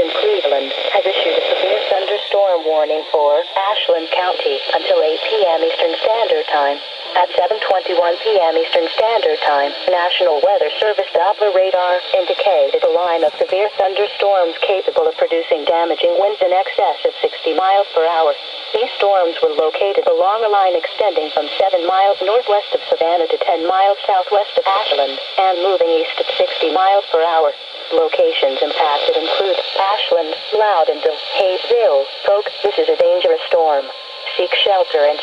in Cleveland has issued a severe thunderstorm warning for Ashland County until 8 p.m. Eastern Standard Time. At 7:21 p.m. Eastern Standard Time, National Weather Service Doppler radar indicated a line of severe thunderstorms capable of producing damaging winds in excess of 60 miles per hour. These storms were located along a line extending from 7 miles northwest of Savannah to 10 miles southwest of Ashland, and moving east at 60 miles per hour. Locations impacted include Ashland, Loudonville, Hayesville, Polk. This is a dangerous storm. Seek shelter and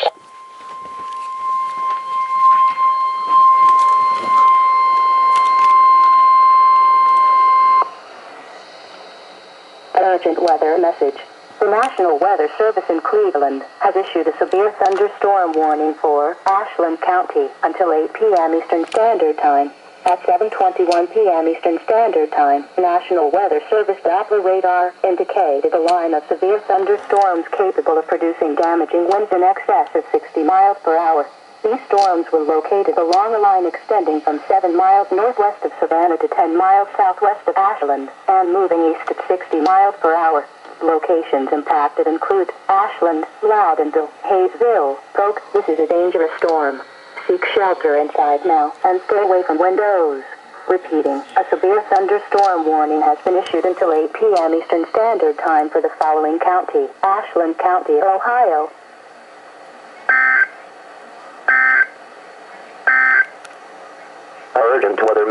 urgent weather message. The National Weather Service in Cleveland has issued a severe thunderstorm warning for Ashland County until 8 p.m. Eastern Standard Time. At 7:21 p.m. Eastern Standard Time, National Weather Service Doppler radar indicated a line of severe thunderstorms capable of producing damaging winds in excess of 60 miles per hour. These storms were located along a line extending from 7 miles northwest of Savannah to 10 miles southwest of Ashland, and moving east at 60 miles per hour. Locations impacted include Ashland, Loudonville, Hayesville, Polk. This is a dangerous storm. Seek shelter inside now and stay away from windows. Repeating, a severe thunderstorm warning has been issued until 8 p.m. Eastern Standard Time for the following county: Ashland County, Ohio. Urgent weather.